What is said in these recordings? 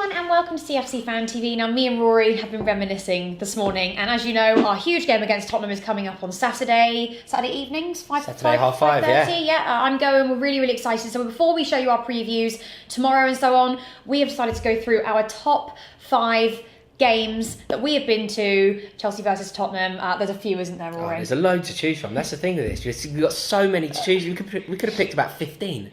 everyone and welcome to CFC Fan TV. Now me and Rory have been reminiscing this morning, and as you know, our huge game against Tottenham is coming up on Saturday evenings, Saturday, 5:30, I'm going, we're really excited. So before we show you our previews tomorrow and so on, we have decided to go through our top 5 games that we have been to. Chelsea versus Tottenham. There's a few, isn't there, Rory? There's a load to choose from. That's the thing with this. We've got so many to choose. We could have picked about 15.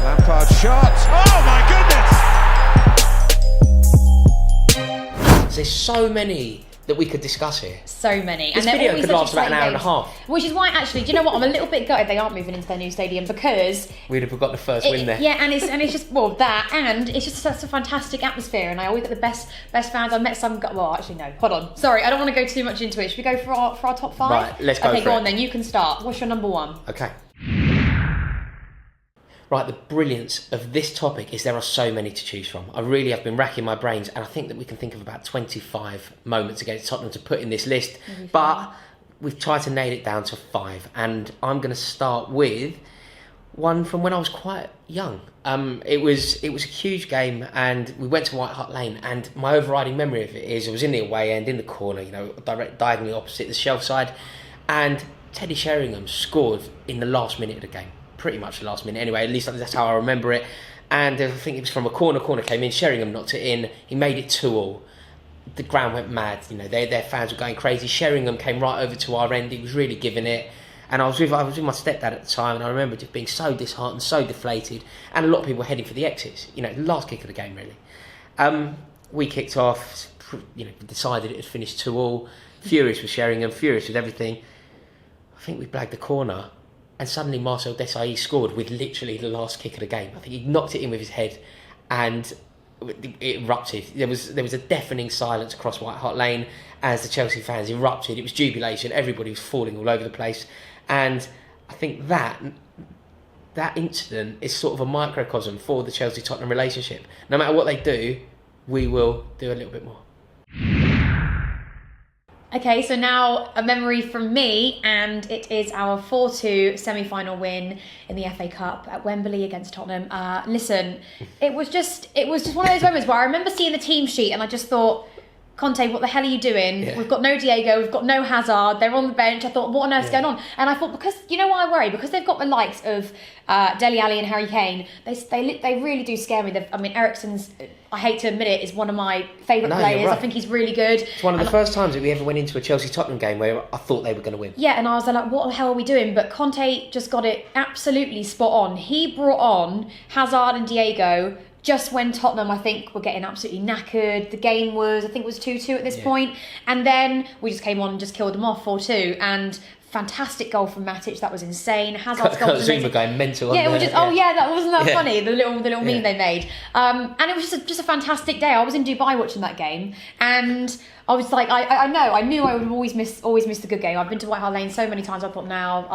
Lampard shot. Oh my goodness! There's so many that we could discuss here. So many. This video could last about an hour and a half. Which is why, actually, do you know what? I'm a little bit gutted they aren't moving into their new stadium, because we'd have got the first win there. Yeah, and it's just that, and it's just such a fantastic atmosphere. And I always get the best fans. I met some. Well, actually, no. Hold on. Sorry, I don't want to go too much into it. Should we go for our top 5? Right, let's go. Okay, for go it. on then. You can start. What's your number 1? Okay. Right, the brilliance of this topic is there are so many to choose from. I really have been racking my brains, and I think that we can think of about 25 moments against Tottenham to put in this list. But we've tried to nail it down to 5, and I'm going to start with one from when I was quite young. It was a huge game, and we went to White Hart Lane, and my overriding memory of it is I was in the away end, in the corner, diagonally opposite the Shelf side, and Teddy Sheringham scored in the last minute of the game. Pretty much the last minute anyway, at least that's how I remember it. And I think it was from a corner came in, Sheringham knocked it in, he made it 2-2. The ground went mad, their fans were going crazy. Sheringham came right over to our end, he was really giving it. And I was with my stepdad at the time, and I remember just being so disheartened, so deflated, and a lot of people were heading for the exits, the last kick of the game really. We kicked off, decided it had finished 2-2, furious with Sheringham, furious with everything. I think we blagged the corner, and suddenly Marcel Desailly scored with literally the last kick of the game. I think he knocked it in with his head, and it erupted. There was a deafening silence across White Hart Lane as the Chelsea fans erupted. It was jubilation. Everybody was falling all over the place, and I think that incident is sort of a microcosm for the Chelsea-Tottenham relationship. No matter what they do, we will do a little bit more. Okay, so now a memory from me, and it is our 4-2 semi-final win in the FA Cup at Wembley against Tottenham. Listen, it was just one of those moments where I remember seeing the team sheet and I just thought, Conte, what the hell are you doing? Yeah. We've got no Diego, we've got no Hazard, they're on the bench. I thought, what on earth's going on? And I thought, because, you know why I worry? Because they've got the likes of Dele Alli and Harry Kane, they really do scare me. Eriksen's, I hate to admit it, is one of my favourite players. Right. I think he's really good. It's one of the first times that we ever went into a Chelsea-Tottenham game where I thought they were going to win. Yeah, and I was like, what the hell are we doing? But Conte just got it absolutely spot on. He brought on Hazard and Diego just when Tottenham, I think, were getting absolutely knackered. The game was, I think it was 2-2 at this point. And then we just came on and just killed them off 4-2. And fantastic goal from Matic, that was insane. Hazard's goal was amazing. Going mental. Yeah, that wasn't that funny, the little meme they made. And it was just a fantastic day. I was in Dubai watching that game, and I was like, I knew I would always miss the good game. I've been to White Hart Lane so many times. I thought, now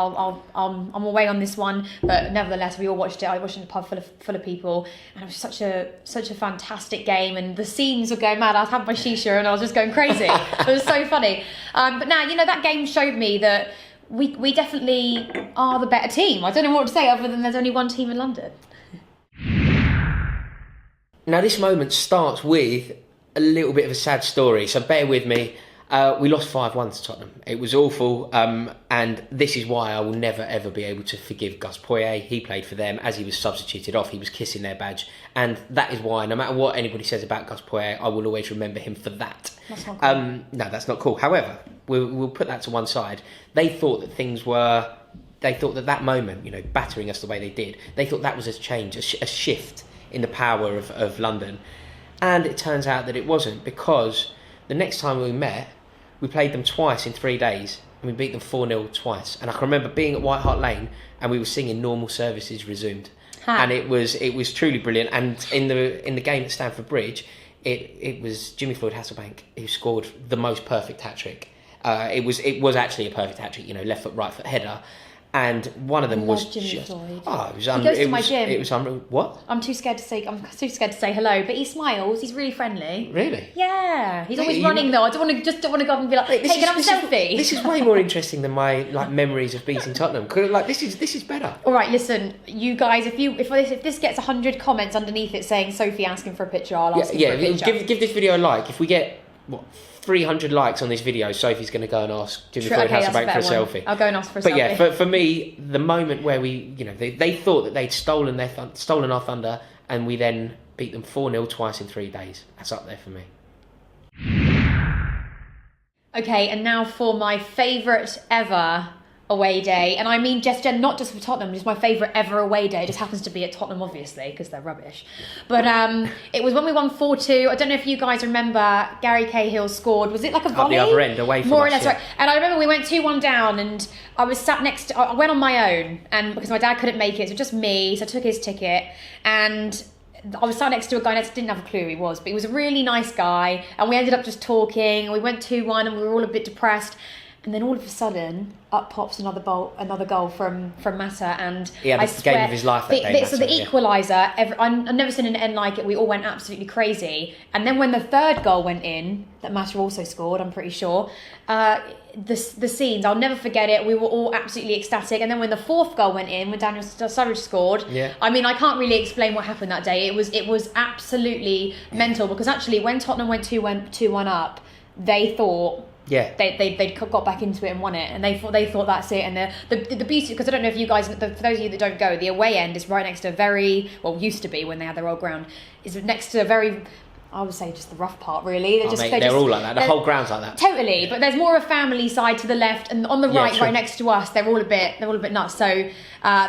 I'm away on this one, but nevertheless, we all watched it. I watched it in a pub full of people, and it was such a fantastic game. And the scenes were going mad. I was having my shisha, and I was just going crazy. It was so funny. But now, that game showed me that we definitely are the better team. I don't know what to say other than there's only one team in London. Now, this moment starts with a little bit of a sad story, so bear with me. We lost 5-1 to Tottenham. It was awful, and this is why I will never ever be able to forgive Gus Poyet. He played for them. As he was substituted off, he was kissing their badge, and that is why, no matter what anybody says about Gus Poyet, I will always remember him for that. That's not cool. No, that's not cool. However, we'll put that to one side. They thought that moment, battering us the way they did, they thought that was a change, a shift in the power of London. And it turns out that it wasn't, because the next time we met, we played them twice in 3 days, and we beat them 4-0 twice. And I can remember being at White Hart Lane, and we were singing "Normal Services Resumed," and it was truly brilliant. And in the game at Stamford Bridge, it was Jimmy Floyd Hasselbank who scored the most perfect hat trick. It was actually a perfect hat trick, left foot, right foot header. And one of them was Jimmy just Floyd. oh, it was He unreal. goes to my gym. It was unreal. What? I'm too scared to say hello, but he smiles. He's really friendly. Really? Yeah, he's always You- running though. I don't want to go up and be like, hey, can I have a selfie? This is way more interesting than my memories of beating Tottenham. 'Cause, this is better. All right, listen, you guys. If this gets 100 comments underneath it saying Sophie asking for a picture, I'll ask him for a picture. Give this video a like. If we get 300 likes on this video, Sophie's going to go and ask Jimmy Floyd Okay, Hasselbank for a that's better one. selfie. I'll go and ask for a But selfie. yeah, for me, the moment where they thought that they'd stolen our thunder, and we then beat them 4-0 twice in 3 days. That's up there for me. Okay, and now for my favourite ever away day, and I mean not just for Tottenham, just my favourite ever away day. It just happens to be at Tottenham, obviously, because they're rubbish. But it was when we won 4-2. I don't know if you guys remember, Gary Cahill scored. Was it like a volley? Up the other end, away from More or us, less, yeah. right. And I remember we went 2-1 down, and I was sat next I went on my own, and because my dad couldn't make it, so just me, so I took his ticket, and I was sat next to a guy that didn't have a clue who he was, but he was a really nice guy, and we ended up just talking, and we went 2-1, and we were all a bit depressed. And then all of a sudden, up pops another goal from Mata, and He had the game of his life that day. So the Equalizer, I've never seen an end like it. We all went absolutely crazy. And then when the third goal went in, that Mata also scored, I'm pretty sure. The scenes, I'll never forget it. We were all absolutely ecstatic. And then when the fourth goal went in, when Daniel Sturridge scored, yeah. I mean, I can't really explain what happened that day. It was absolutely mental, because actually when Tottenham went 2-1 up, they thought. Yeah, they got back into it and won it, and they thought that's it. And the beauty, because I don't know if you guys, for those of you that don't go, the away end is right next to used to be when they had their old ground, is next to a very, I would say, just the rough part, really. They're all like that. The whole ground's like that. Totally, but there's more a family side to the left, and on the right, right next to us, they're all a bit nuts. So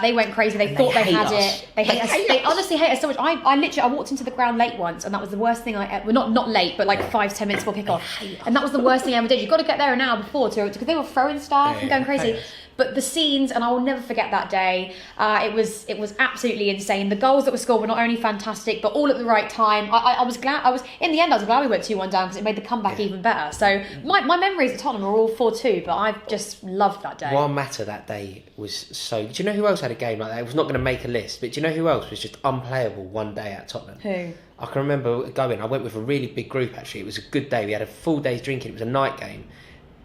they went crazy. They thought they had it. They hate us. They honestly hate us so much. I walked into the ground late once, and that was the worst thing not late, but like 5-10 minutes before kickoff, and that was the worst thing I ever did. You've got to get there an hour before because they were throwing stuff and going crazy. But the scenes, and I will never forget that day. It was absolutely insane. The goals that were scored were not only fantastic, but all at the right time. I was glad. In the end, I was glad we went 2-1 down, because it made the comeback even better. So my memories at Tottenham are all 4-2, but I just loved that day. One matter that day was so. Do you know who else had a game like that? It was not going to make a list, but do you know who else was just unplayable one day at Tottenham? Who? I can remember going. I went with a really big group. Actually, it was a good day. We had a full day's drinking. It was a night game.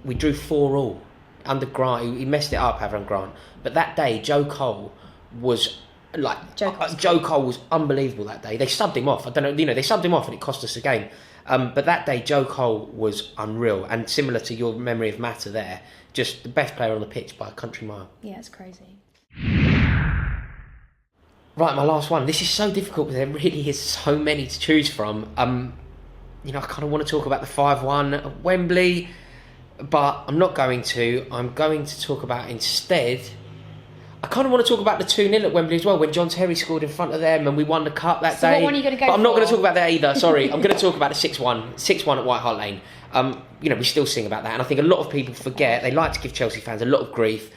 We drew 4-4. Under Grant, he messed it up, Avram Grant. But that day, Joe Cole was Joe Cole was unbelievable that day. They subbed him off. I don't know, they subbed him off and it cost us a game. But that day, Joe Cole was unreal, and similar to your memory of Mata there, just the best player on the pitch by a country mile. Yeah, it's crazy. Right, my last one. This is so difficult, but there really is so many to choose from. I kind of want to talk about the 5-1 at Wembley, but I'm not going to. I'm going to talk about instead. I kind of want to talk about the 2-0 at Wembley as well, when John Terry scored in front of them and we won the cup that day. What one are you going to go But I'm not for? going to talk about that either. Sorry, I'm going to talk about the 6-1 at White Hart Lane. We still sing about that, and I think a lot of people forget. They like to give Chelsea fans a lot of grief,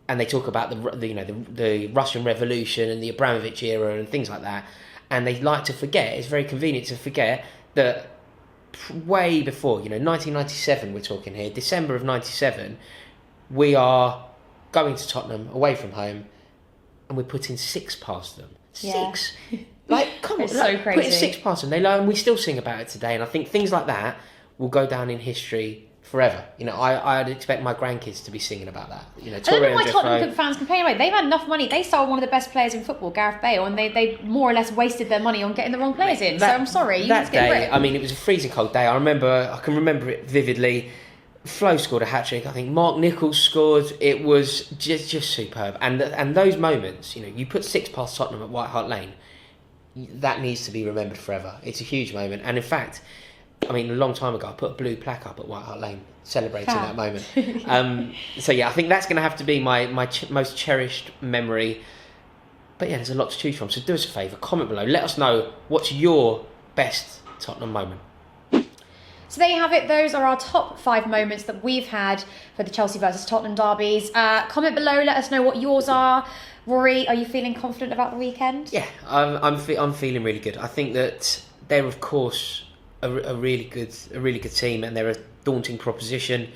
and they talk about the Russian Revolution and the Abramovich era and things like that, and they like to forget. It's very convenient to forget that way before, 1997, we're talking here, December of 97, we are going to Tottenham away from home, and we're putting 6 past them. 6. Come on, It's so crazy. Putting 6 past them. They learn, and we still sing about it today, and I think things like that will go down in history forever. I'd expect my grandkids to be singing about that. I don't know why Tottenham fans complain about it. They've had enough money. They sold one of the best players in football, Gareth Bale, and they more or less wasted their money on getting the wrong players in. So I'm sorry, you that need to get day, ripped. it was a freezing cold day. I can remember it vividly. Flo scored a hat-trick. I think Mark Nichols scored. It was just superb. And those moments, you put 6 past Tottenham at White Hart Lane, that needs to be remembered forever. It's a huge moment. And in fact, a long time ago, I put a blue plaque up at White Hart Lane celebrating that moment. I think that's going to have to be my most cherished memory. But yeah, there's a lot to choose from. So do us a favour, comment below. Let us know what's your best Tottenham moment. So there you have it. Those are our top 5 moments that we've had for the Chelsea versus Tottenham derbies. Comment below. Let us know what yours are. Rory, are you feeling confident about the weekend? Yeah, I'm feeling really good. I think that they're, of course, a really good team, and they're a daunting proposition.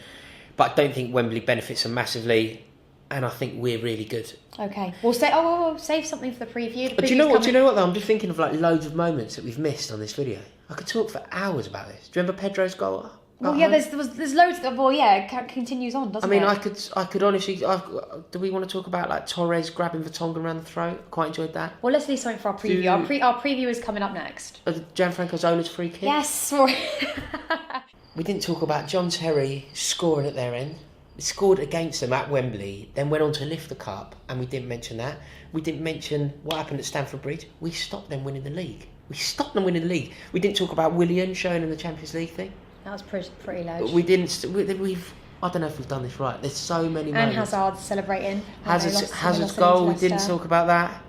But I don't think Wembley benefits them massively. and I think we're really good. Okay, we'll say. Oh, save something for the preview. But do you know what? Do you know what though? I'm just thinking of like loads of moments that we've missed on this video. I could talk for hours about this. Do you remember Pedro's goal? Well, yeah, there's loads. Well, yeah, it continues on, doesn't it? I mean, I could honestly. Do we want to talk about like Torres grabbing Vertonghen around the throat? Quite enjoyed that. Well, let's leave something for our preview. Our preview is coming up next. Gianfranco Zola's free kick. Yes. We didn't talk about John Terry scoring at their end. He scored against them at Wembley, then went on to lift the cup, and we didn't mention that. We didn't mention what happened at Stamford Bridge. We stopped them winning the league. We didn't talk about Willian showing in the Champions League thing. That was pretty low. We didn't. I don't know if we've done this right. There's so many moments. And Hazard celebrating. Hazard's goal. We didn't talk about that.